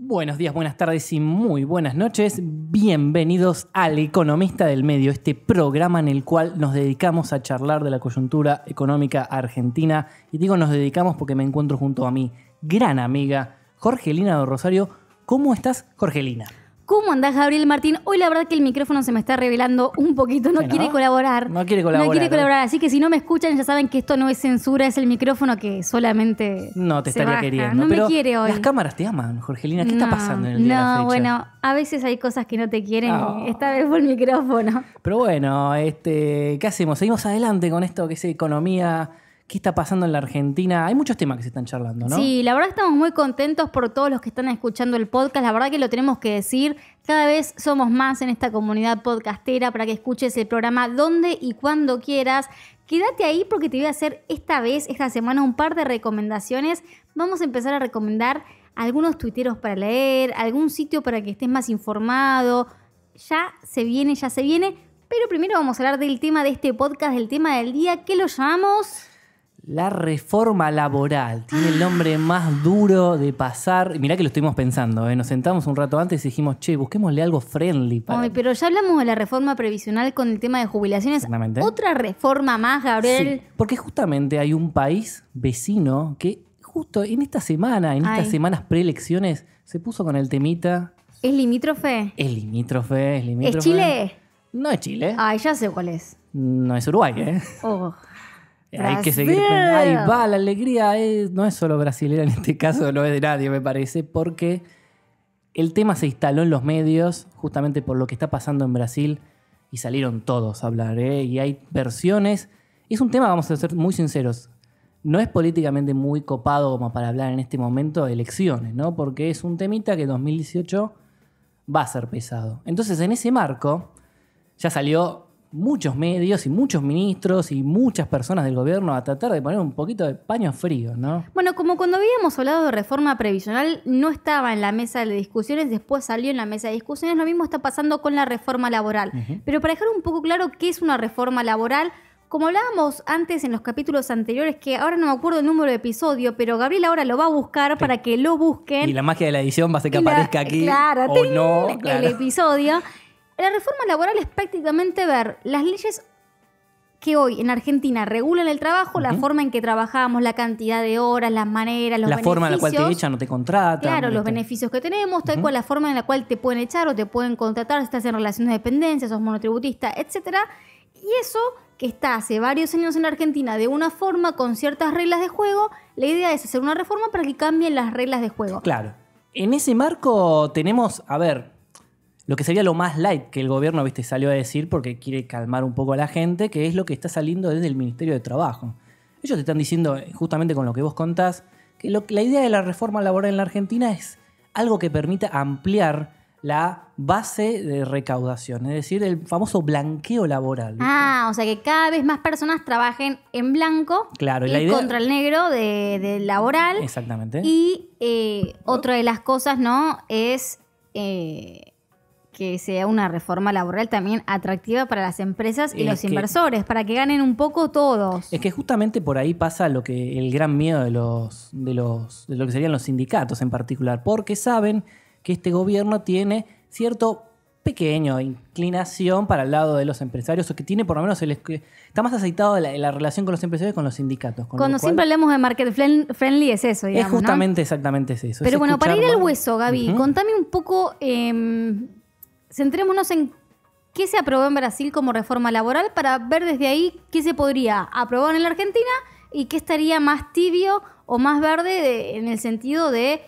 Buenos días, buenas tardes y muy buenas noches. Bienvenidos al Economista del Medio, este programa en el cual nos dedicamos a charlar de la coyuntura económica argentina. Y digo nos dedicamos porque me encuentro junto a mi gran amiga Jorgelina de Rosario. ¿Cómo estás, Jorgelina? ¿Cómo andás, Gabriel Martín? Hoy la verdad que el micrófono se me está revelando un poquito. No quiere colaborar. No quiere colaborar. Así que si no me escuchan ya saben que esto no es censura, es el micrófono que solamente no te se estaría baja. queriendo. No pero me quiere hoy. Las cámaras te aman, Jorgelina. ¿Qué está pasando en el día de la fecha? Bueno, a veces hay cosas que no te quieren y esta vez fue el micrófono. Pero bueno, ¿qué hacemos? Seguimos adelante con esto que es economía. ¿Qué está pasando en la Argentina? Hay muchos temas que se están charlando, ¿no? Sí, la verdad estamos muy contentos por todos los que están escuchando el podcast. La verdad que lo tenemos que decir. Cada vez somos más en esta comunidad podcastera para que escuches el programa donde y cuando quieras. Quédate ahí porque te voy a hacer esta semana, un par de recomendaciones. Vamos a empezar a recomendar algunos tuiteros para leer, algún sitio para que estés más informado. Ya se viene. Pero primero vamos a hablar del tema de este podcast, del tema del día, que lo llamamos... La reforma laboral. Tiene el nombre más duro de pasar. Mirá que lo estuvimos pensando, ¿eh? Nos sentamos un rato antes y dijimos, busquémosle algo friendly. Ay, pero ya hablamos de la reforma previsional con el tema de jubilaciones. Exactamente. Otra reforma más, Gabriel. Sí, porque justamente hay un país vecino que justo en esta semana, estas semanas preelecciones, se puso con el temita. ¿Es limítrofe? Es limítrofe. ¿Es Chile? No es Chile. Ay, ya sé cuál es. No es Uruguay, ¿eh? Oh. Hay que seguir. Ahí va, la alegría no es solo brasilera en este caso, no es de nadie, me parece, porque el tema se instaló en los medios justamente por lo que está pasando en Brasil y salieron todos a hablar, ¿eh? Y hay versiones. Es un tema, vamos a ser muy sinceros, no es políticamente muy copado como para hablar en este momento de elecciones, ¿no? Porque es un temita que 2018 va a ser pesado. Entonces, en ese marco, ya salió muchos medios y muchos ministros y muchas personas del gobierno a tratar de poner un poquito de paño frío, ¿no? Bueno, como cuando habíamos hablado de reforma previsional, no estaba en la mesa de discusiones, después salió en la mesa de discusiones, lo mismo está pasando con la reforma laboral. Uh-huh. Pero para dejar un poco claro qué es una reforma laboral, como hablábamos antes en los capítulos anteriores, que ahora no me acuerdo el número de episodio, pero Gabriel ahora lo va a buscar para que lo busquen. Y la magia de la edición va a hacer que aparezca aquí. Claro, o no, claro. El episodio. La reforma laboral es prácticamente ver las leyes que hoy en Argentina regulan el trabajo, la forma en que trabajamos, la cantidad de horas, las maneras, los beneficios. La forma en la cual te echan o te contratan. Claro, los beneficios que tenemos, tal cual la forma en la cual te pueden echar o te pueden contratar si estás en relaciones de dependencia, sos monotributista, etc. Y eso que está hace varios años en Argentina de una forma con ciertas reglas de juego, la idea es hacer una reforma para que cambien las reglas de juego. Claro. En ese marco tenemos, lo que sería lo más light que el gobierno salió a decir porque quiere calmar un poco a la gente, que es lo que está saliendo desde el Ministerio de Trabajo. Ellos te están diciendo, justamente con lo que vos contás, que la idea de la reforma laboral en la Argentina es algo que permita ampliar la base de recaudación, es decir, el famoso blanqueo laboral. ¿Viste? O sea que cada vez más personas trabajen en blanco, claro, y la idea... contra el negro de laboral. Exactamente. Y otra de las cosas, ¿no? Es... que sea una reforma laboral también atractiva para las empresas y los inversores, para que ganen un poco todos. Es que justamente por ahí pasa el gran miedo de lo que serían los sindicatos en particular, porque saben que este gobierno tiene cierto pequeño inclinación para el lado de los empresarios, o que tiene por lo menos está más aceitado la relación con los empresarios con los sindicatos. Cuando siempre hablamos de market friendly es eso, digamos, es justamente, ¿no? Exactamente es eso. Pero bueno, para ir al hueso, Gaby, contame un poco... centrémonos en qué se aprobó en Brasil como reforma laboral para ver desde ahí qué se podría aprobar en la Argentina y qué estaría más tibio o más verde en el sentido de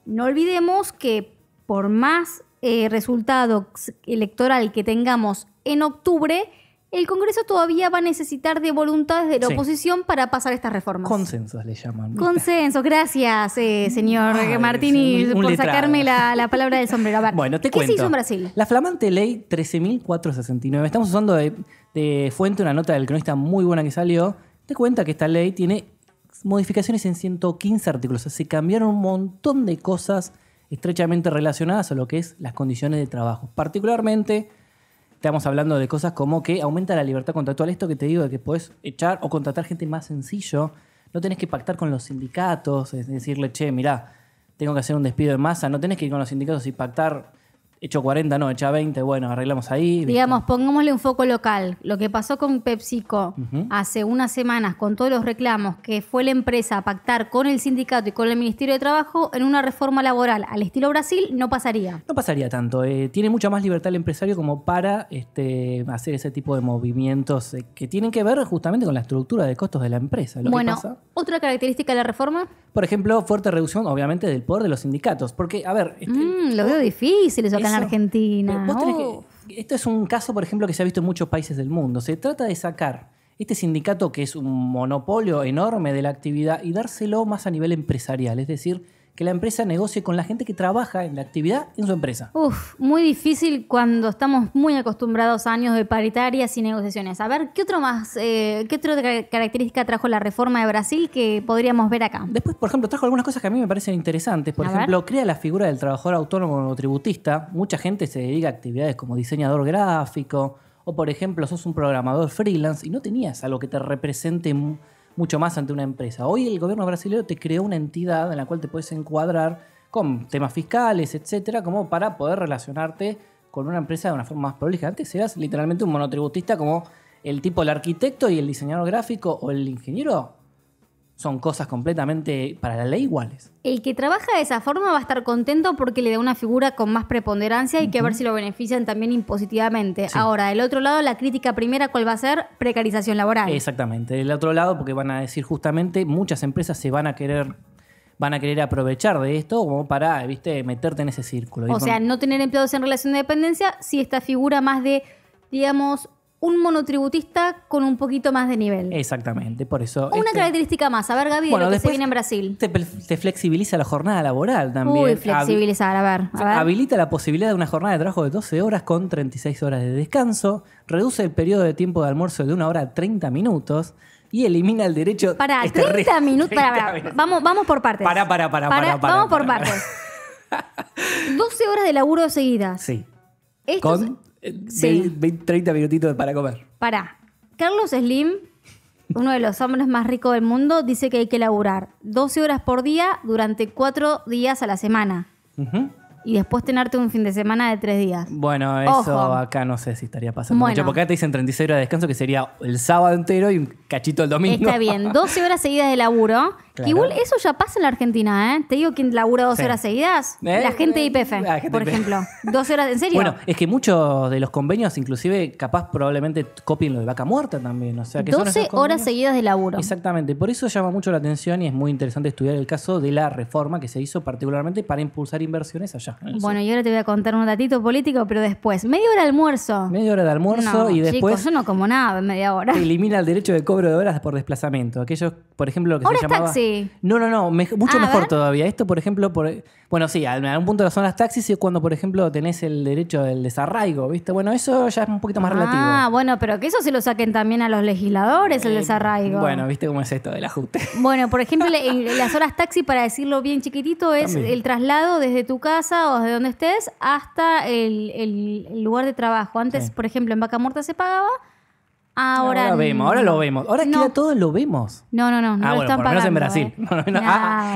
no olvidemos que por más resultado electoral que tengamos en octubre, el Congreso todavía va a necesitar de voluntades de la oposición para pasar estas reformas. Consensos le llaman. Consensos, gracias, señor Martini, por sacarme la palabra del sombrero. A ver, bueno, te cuento. ¿Qué se hizo en Brasil? La flamante ley 13.469. Estamos usando de fuente una nota del cronista muy buena que salió. Te cuenta que esta ley tiene modificaciones en 115 artículos. O sea, se cambiaron un montón de cosas estrechamente relacionadas a lo que es las condiciones de trabajo. Particularmente... Estamos hablando de cosas como que aumenta la libertad contractual. Esto que te digo de que podés echar o contratar gente más sencillo. No tenés que pactar con los sindicatos, es decirle, che, mirá, tengo que hacer un despido en masa, no tenés que ir con los sindicatos y pactar, hecho 40, no, hecha 20, bueno, arreglamos ahí. Digamos, pongámosle un foco local. Lo que pasó con PepsiCo hace unas semanas con todos los reclamos que fue la empresa a pactar con el sindicato y con el Ministerio de Trabajo en una reforma laboral al estilo Brasil, no pasaría. No pasaría tanto. Tiene mucha más libertad el empresario como para hacer ese tipo de movimientos que tienen que ver justamente con la estructura de costos de la empresa. Bueno, otra característica de la reforma. Por ejemplo, fuerte reducción, obviamente, del poder de los sindicatos. Porque, a ver... lo veo difícil eso acá en Argentina. Esto es un caso, por ejemplo, que se ha visto en muchos países del mundo. Se trata de sacar este sindicato, que es un monopolio enorme de la actividad, y dárselo más a nivel empresarial. Es decir, que la empresa negocie con la gente que trabaja en la actividad en su empresa. Muy difícil cuando estamos muy acostumbrados a años de paritarias y negociaciones. A ver, ¿qué otra característica trajo la reforma de Brasil que podríamos ver acá? Después, por ejemplo, trajo algunas cosas que a mí me parecen interesantes. Por ejemplo, crea la figura del trabajador autónomo o tributista. Mucha gente se dedica a actividades como diseñador gráfico o, por ejemplo, sos un programador freelance y no tenías algo que te represente mucho más ante una empresa. Hoy el gobierno brasileño te creó una entidad en la cual te puedes encuadrar con temas fiscales, etcétera, como para poder relacionarte con una empresa de una forma más prolija. Antes eras literalmente un monotributista como el tipo, el arquitecto y el diseñador gráfico o el ingeniero. Son cosas completamente para la ley iguales. El que trabaja de esa forma va a estar contento porque le da una figura con más preponderancia y que a ver si lo benefician también impositivamente. Sí. Ahora, del otro lado, la crítica primera, ¿cuál va a ser? Precarización laboral. Exactamente. Del otro lado, porque van a decir justamente, muchas empresas se van a querer aprovechar de esto como para, meterte en ese círculo. O sea, no tener empleados en relación de dependencia, si esta figura más de, digamos, un monotributista con un poquito más de nivel. Exactamente, por eso... Una característica más, a ver, Gaby, de lo que se viene en Brasil. Te flexibiliza la jornada laboral también. Flexibilizar, a ver. Habilita la posibilidad de una jornada de trabajo de 12 horas con 36 horas de descanso, reduce el periodo de tiempo de almuerzo de 1 hora a 30 minutos y elimina el derecho... Para, 30 minutos. Vamos por partes. Vamos por partes. 12 horas de laburo seguidas. Sí. Con 30 minutitos para comer. Carlos Slim, uno de los hombres más ricos del mundo, dice que hay que laburar 12 horas por día durante 4 días a la semana. Y después tenerte un fin de semana de 3 días. Bueno, eso acá no sé si estaría pasando mucho. Porque acá te dicen 36 horas de descanso, que sería el sábado entero y un cachito el domingo. Está bien, 12 horas seguidas de laburo. Claro. Igual eso ya pasa en la Argentina, ¿eh? Te digo quién labura 12 horas seguidas. La gente de IPF, por ejemplo. 12 horas, ¿en serio? Bueno, es que muchos de los convenios, inclusive, capaz probablemente copien lo de vaca muerta también. O sea, que 12 horas seguidas de laburo. Exactamente. Por eso llama mucho la atención y es muy interesante estudiar el caso de la reforma que se hizo particularmente para impulsar inversiones allá. Bueno, y ahora te voy a contar un datito político, pero después. Media hora de almuerzo. Media hora de almuerzo y después... Chicos, yo no como nada en media hora. Elimina el derecho de cobro de horas por desplazamiento. Aquellos, por ejemplo, lo que ahora se llamaba... taxi. No, mucho mejor todavía. Esto, por ejemplo, bueno, sí, a algún punto son las taxis y es cuando, por ejemplo, tenés el derecho del desarraigo, ¿viste? Bueno, eso ya es un poquito más relativo. Bueno, pero que eso se lo saquen también a los legisladores, el desarraigo. Bueno, ¿viste cómo es esto del ajuste? Bueno, por ejemplo, las horas taxi, para decirlo bien chiquitito, es también el traslado desde tu casa o desde donde estés hasta el lugar de trabajo. Antes, por ejemplo, en Vaca Muerta se pagaba. Ahora lo vemos. Ahora queda todo lo vemos. No lo están pagando. Por lo menos en Brasil.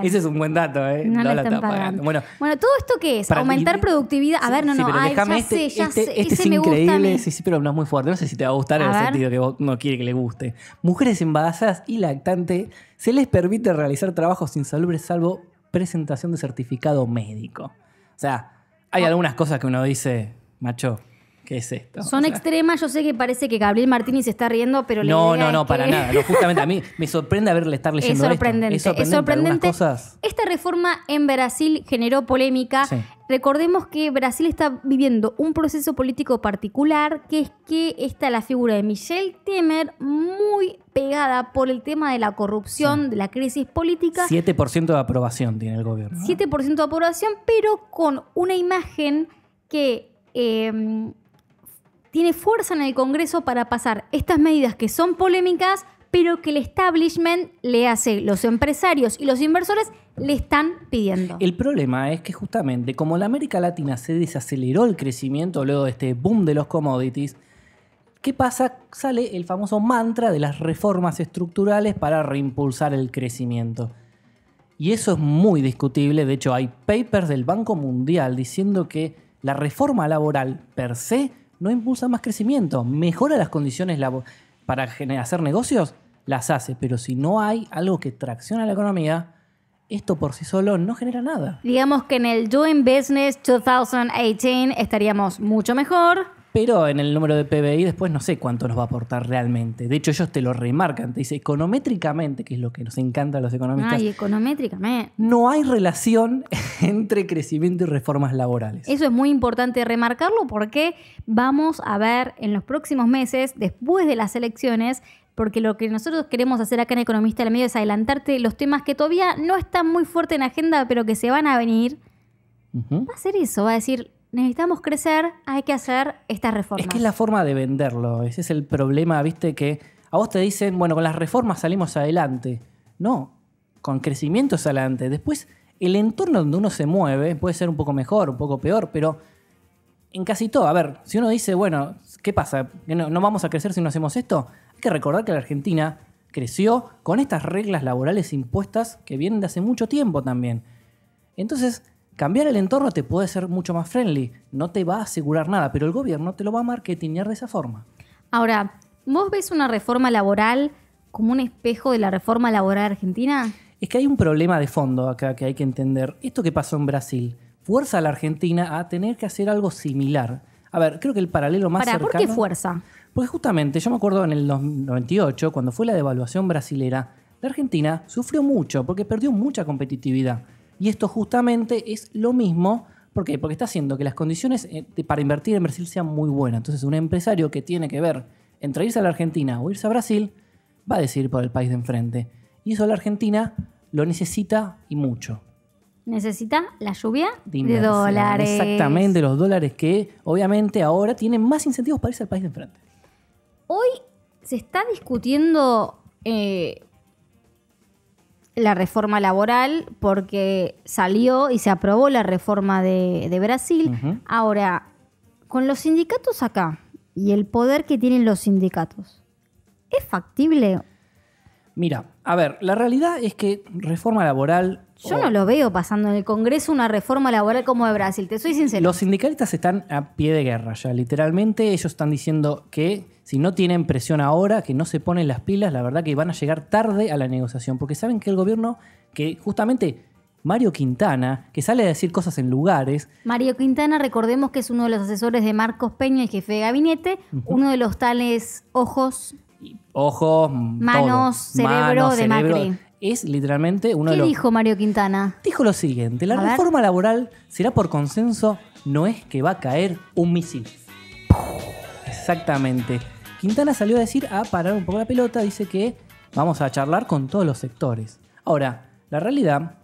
Ese es un buen dato, ¿eh? No lo están pagando. Bueno, ¿todo esto qué es? ¿Aumentar productividad? A ver, ya sé. Este es increíble. Sí, pero no es muy fuerte. No sé si te va a gustar en el sentido que vos no quiere que le guste. Mujeres embarazadas y lactantes se les permite realizar trabajos insalubres salvo presentación de certificado médico. O sea, hay algunas cosas que uno dice, macho... ¿Qué es esto? Son extremas. Yo sé que parece que Gabriel Martínez se está riendo, pero no, para nada. No, justamente a mí me sorprende estar leyendo esto. Es sorprendente. Cosas... Esta reforma en Brasil generó polémica. Sí. Recordemos que Brasil está viviendo un proceso político particular, que es que está la figura de Michel Temer muy pegada por el tema de la corrupción, de la crisis política. 7% de aprobación tiene el gobierno. 7% de aprobación, pero con una imagen que... tiene fuerza en el Congreso para pasar estas medidas que son polémicas, pero que el establishment le hace, los empresarios y los inversores le están pidiendo. El problema es que justamente como en América Latina se desaceleró el crecimiento luego de este boom de los commodities, ¿qué pasa? Sale el famoso mantra de las reformas estructurales para reimpulsar el crecimiento. Y eso es muy discutible. De hecho, hay papers del Banco Mundial diciendo que la reforma laboral per se no impulsa más crecimiento. Mejora las condiciones para hacer negocios, las hace. Pero si no hay algo que tracciona la economía, esto por sí solo no genera nada. Digamos que en el Doing Business 2018 estaríamos mucho mejor. Pero en el número de PBI después no sé cuánto nos va a aportar realmente. De hecho, ellos te lo remarcan. Te dice econométricamente, que es lo que nos encanta a los economistas. Ay, econométricamente. No hay relación entre crecimiento y reformas laborales. Eso es muy importante remarcarlo porque vamos a ver en los próximos meses, después de las elecciones, porque lo que nosotros queremos hacer acá en Economista del Medio es adelantarte los temas que todavía no están muy fuertes en agenda, pero que se van a venir. Va a ser eso, va a decir, necesitamos crecer, hay que hacer estas reformas. Es que es la forma de venderlo. Ese es el problema, viste, que a vos te dicen, bueno, con las reformas salimos adelante. No, con crecimiento es adelante. Después, el entorno donde uno se mueve puede ser un poco mejor, un poco peor, pero en casi todo. A ver, si uno dice, bueno, ¿qué pasa? ¿No vamos a crecer si no hacemos esto? Hay que recordar que la Argentina creció con estas reglas laborales impuestas que vienen de hace mucho tiempo también. Entonces, cambiar el entorno te puede ser mucho más friendly. No te va a asegurar nada, pero el gobierno te lo va a marketinear de esa forma. Ahora, ¿vos ves una reforma laboral como un espejo de la reforma laboral argentina? Es que hay un problema de fondo acá que hay que entender. Esto que pasó en Brasil fuerza a la Argentina a tener que hacer algo similar. A ver, creo que el paralelo más cercano... ¿Por qué fuerza? Porque justamente, yo me acuerdo en el 98, cuando fue la devaluación brasilera, la Argentina sufrió mucho porque perdió mucha competitividad. Y esto justamente es lo mismo. ¿Por qué? Porque está haciendo que las condiciones para invertir en Brasil sean muy buenas. Entonces, un empresario que tiene que ver entre irse a la Argentina o irse a Brasil, va a decidir por el país de enfrente. Y eso la Argentina lo necesita y mucho. Necesita la lluvia de dólares. Exactamente, los dólares que obviamente ahora tienen más incentivos para irse al país de enfrente. Hoy se está discutiendo la reforma laboral porque salió y se aprobó la reforma de Brasil. Uh-huh. Ahora, con los sindicatos acá y el poder que tienen los sindicatos, ¿es factible? Mira, a ver, la realidad es que reforma laboral... Yo no lo veo pasando en el Congreso una reforma laboral como de Brasil, te soy sincero. Los sindicalistas están a pie de guerra ya, literalmente. Ellos están diciendo que si no tienen presión ahora, que no se ponen las pilas, la verdad que van a llegar tarde a la negociación, porque saben que el gobierno, que justamente Mario Quintana, que sale a decir cosas en lugares... Mario Quintana, recordemos que es uno de los asesores de Marcos Peña, el jefe de gabinete, uno de los tales ojos, manos, todo. Cerebro de Macri. Es literalmente uno de los... ¿Qué dijo Mario Quintana? Dijo lo siguiente: la reforma laboral será por consenso, no es que va a caer un misil. Exactamente. Quintana salió a decir, a parar un poco la pelota, dice que vamos a charlar con todos los sectores. Ahora, la realidad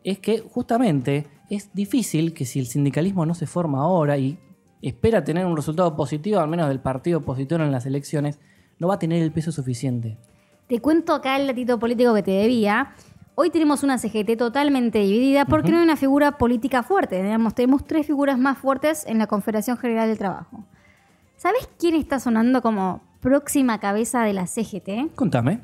es que justamente es difícil que si el sindicalismo no se forma ahora y espera tener un resultado positivo, al menos del partido opositor en las elecciones, no va a tener el peso suficiente. Te cuento acá el datito político que te debía. Hoy tenemos una CGT totalmente dividida porque no hay una figura política fuerte. Digamos, tenemos 3 figuras más fuertes en la Confederación General del Trabajo. ¿Sabés quién está sonando como próxima cabeza de la CGT? Contame.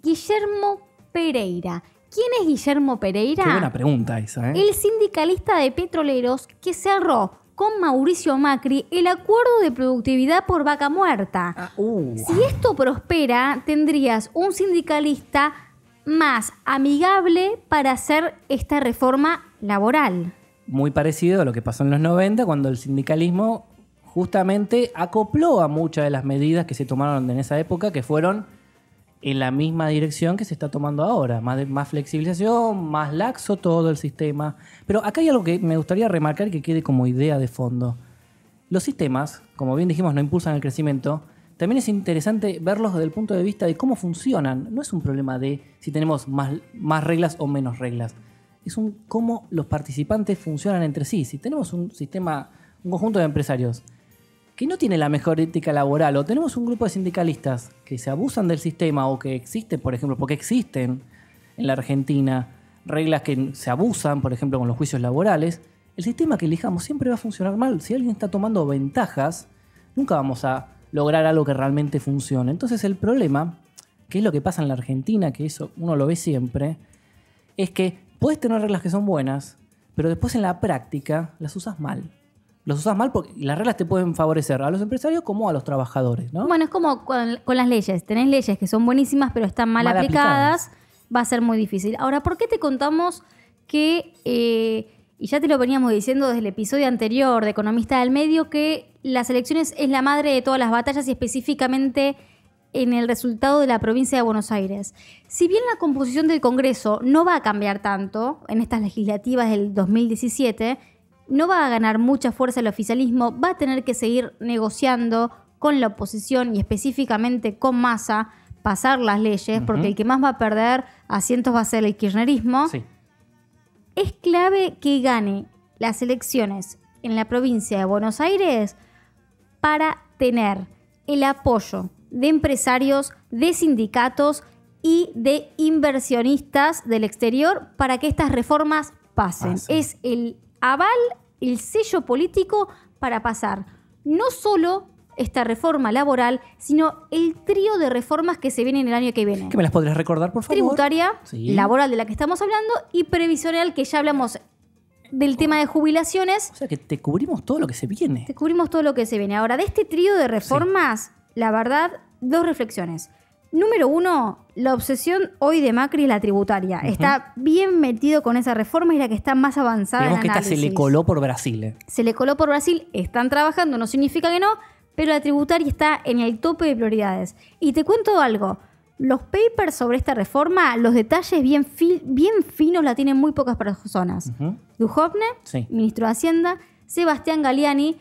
Guillermo Pereira. ¿Quién es Guillermo Pereira? Qué buena pregunta esa, ¿eh? El sindicalista de petroleros que cerró con Mauricio Macri el acuerdo de productividad por vaca muerta. Si esto prospera, tendrías un sindicalista más amigable para hacer esta reforma laboral. Muy parecido a lo que pasó en los 90, cuando el sindicalismo justamente acopló a muchas de las medidas que se tomaron en esa época, que fueron en la misma dirección que se está tomando ahora. Más flexibilización, más laxo todo el sistema. Pero acá hay algo que me gustaría remarcar que quede como idea de fondo. Los sistemas, como bien dijimos, no impulsan el crecimiento. También es interesante verlos desde el punto de vista de cómo funcionan. No es un problema de si tenemos más reglas o menos reglas. Es cómo los participantes funcionan entre sí. Si tenemos un sistema, un conjunto de empresarios que no tiene la mejor ética laboral, o tenemos un grupo de sindicalistas que se abusan del sistema, o que existen, por ejemplo, porque existen en la Argentina reglas que se abusan, por ejemplo, con los juicios laborales, el sistema que elijamos siempre va a funcionar mal. Si alguien está tomando ventajas, nunca vamos a lograr algo que realmente funcione. Entonces el problema, que es lo que pasa en la Argentina, que eso uno lo ve siempre, es que puedes tener reglas que son buenas, pero después en la práctica las usas mal. Los usas mal porque las reglas te pueden favorecer a los empresarios como a los trabajadores, ¿no? Bueno, es como con las leyes. Tenés leyes que son buenísimas, pero están mal aplicadas. Va a ser muy difícil. Ahora, ¿por qué te contamos que, y ya te lo veníamos diciendo desde el episodio anterior de Economista del Medio, que las elecciones es la madre de todas las batallas y específicamente en el resultado de la provincia de Buenos Aires? Si bien la composición del Congreso no va a cambiar tanto en estas legislativas del 2017, no va a ganar mucha fuerza el oficialismo, va a tener que seguir negociando con la oposición y específicamente con Massa, pasar las leyes, porque el que más va a perder asientos va a ser el kirchnerismo. Sí. Es clave que gane las elecciones en la provincia de Buenos Aires para tener el apoyo de empresarios, de sindicatos y de inversionistas del exterior para que estas reformas pasen. Es el aval, el sello político para pasar no solo esta reforma laboral, sino el trío de reformas que se vienen el año que viene. ¿Qué me las podrías recordar, por favor? Tributaria, sí. Laboral de la que estamos hablando y previsional, que ya hablamos del tema de jubilaciones. O sea que te cubrimos todo lo que se viene. Te cubrimos todo lo que se viene. Ahora, de este trío de reformas, la verdad, 2 reflexiones. Número 1, la obsesión hoy de Macri es la tributaria. Está bien metido con esa reforma y la que está más avanzada en Vemos que análisis. esta se le coló por Brasil. Se le coló por Brasil, están trabajando, no significa que no, pero la tributaria está en el tope de prioridades. Y te cuento algo, los papers sobre esta reforma, los detalles bien finos la tienen muy pocas personas. Duhovne, sí. Ministro de Hacienda, Sebastián Galiani,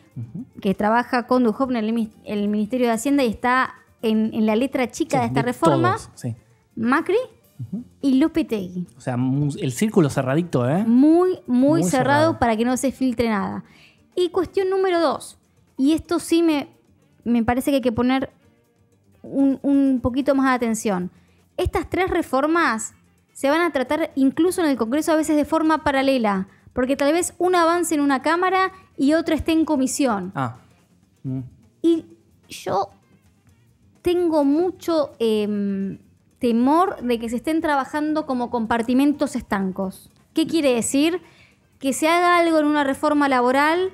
que trabaja con Duhovne en el Ministerio de Hacienda y está en la letra chica de esta reforma, todos, sí. Macri y Lopetegui. O sea, el círculo cerradito, ¿eh? Muy cerrado para que no se filtre nada. Y cuestión número 2, y esto sí me parece que hay que poner un poquito más de atención. Estas 3 reformas se van a tratar incluso en el Congreso a veces de forma paralela, porque tal vez una avance en una cámara y otra esté en comisión. Y yo tengo mucho temor de que se estén trabajando como compartimentos estancos. ¿Qué quiere decir? Que se haga algo en una reforma laboral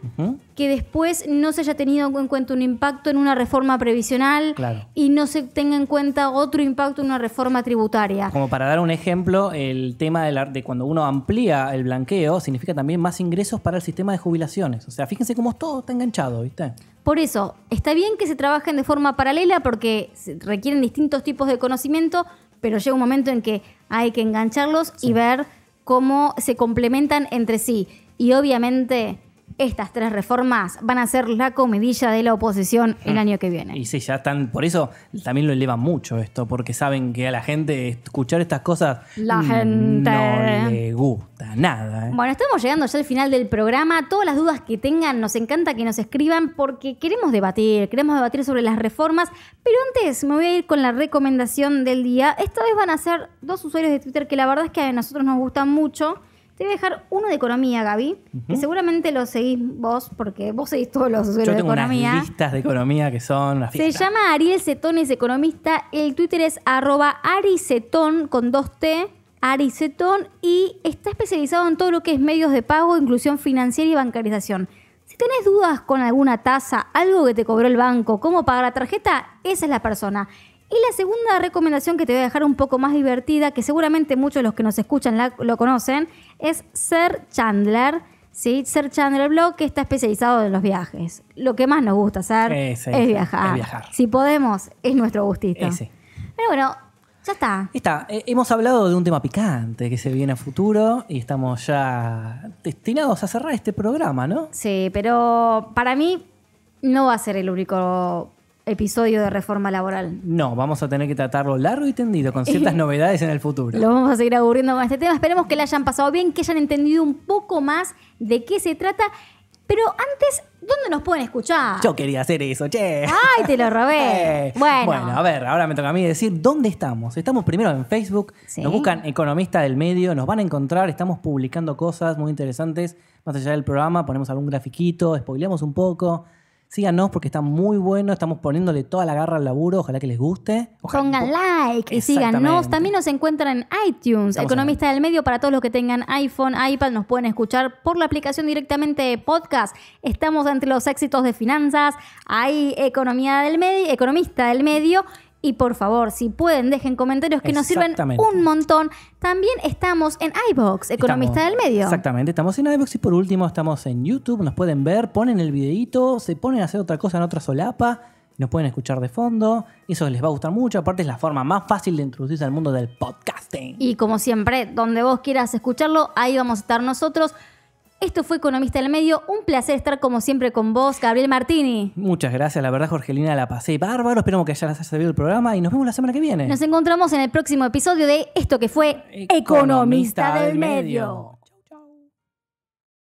que después no se haya tenido en cuenta un impacto en una reforma previsional, claro, y no se tenga en cuenta otro impacto en una reforma tributaria. Como para dar un ejemplo, el tema de cuando uno amplía el blanqueo significa también más ingresos para el sistema de jubilaciones. O sea, fíjense cómo todo está enganchado, ¿viste? Por eso, está bien que se trabajen de forma paralela porque requieren distintos tipos de conocimiento, pero llega un momento en que hay que engancharlos y ver cómo se complementan entre sí. Y obviamente estas 3 reformas van a ser la comidilla de la oposición el año que viene. Y sí, ya están, por eso también lo elevan mucho esto, porque saben que a la gente escuchar estas cosas la gente no le gusta nada. Bueno, estamos llegando ya al final del programa. Todas las dudas que tengan, nos encanta que nos escriban porque queremos debatir sobre las reformas. Pero antes me voy a ir con la recomendación del día. Esta vez van a ser 2 usuarios de Twitter que la verdad es que a nosotros nos gustan mucho. Te voy a dejar uno de economía, Gaby, que seguramente lo seguís vos, porque vos seguís todos los usuarios de economía. Yo tengo unas listas de economía que son una fiesta. Se llama Ariel Cetón, es economista. El Twitter es @aricetón con 2T, Aricetón, y está especializado en todo lo que es medios de pago, inclusión financiera y bancarización. Si tenés dudas con alguna tasa, algo que te cobró el banco, cómo pagar la tarjeta, esa es la persona. Y la segunda recomendación que te voy a dejar un poco más divertida, que seguramente muchos de los que nos escuchan lo conocen, es Ser Chandler. ¿Sí? Ser Chandler Blog, que está especializado en los viajes. Lo que más nos gusta hacer es viajar. Si podemos, es nuestro gustito. Pero bueno, ya está. Hemos hablado de un tema picante que se viene a futuro y estamos ya destinados a cerrar este programa, ¿no? Sí, pero para mí no va a ser el único episodio de reforma laboral. No, vamos a tener que tratarlo largo y tendido con ciertas novedades en el futuro. Lo vamos a seguir aburriendo con este tema. Esperemos que le hayan pasado bien, que hayan entendido un poco más de qué se trata. Pero antes, ¿dónde nos pueden escuchar? Yo quería hacer eso, che. ¡Ay, te lo robé! Bueno, a ver, ahora me toca a mí decir dónde estamos. Estamos primero en Facebook. Sí. Nos buscan Economista del Medio. Nos van a encontrar. Estamos publicando cosas muy interesantes. Más allá del programa, ponemos algún grafiquito, spoileamos un poco. Síganos porque está muy bueno. Estamos poniéndole toda la garra al laburo. Ojalá que les guste. Pongan like y síganos. También nos encuentran en iTunes. Economista del Medio para todos los que tengan iPhone, iPad. Nos pueden escuchar por la aplicación directamente de podcast. Estamos entre los éxitos de finanzas. Hay Economista del Medio. Y por favor, si pueden, dejen comentarios que nos sirven un montón. También estamos en iVoox, Economista del Medio. Exactamente, estamos en iVoox y por último estamos en YouTube. Nos pueden ver, ponen el videíto, se ponen a hacer otra cosa en otra solapa. Nos pueden escuchar de fondo. Eso les va a gustar mucho. Aparte es la forma más fácil de introducirse al mundo del podcasting. Y como siempre, donde vos quieras escucharlo, ahí vamos a estar nosotros. Esto fue Economista del Medio. Un placer estar como siempre con vos, Gabriel Martini. Muchas gracias. La verdad, Jorgelina, la pasé bárbaro. Esperamos que ya les haya servido el programa y nos vemos la semana que viene. Nos encontramos en el próximo episodio de esto que fue Economista del Medio.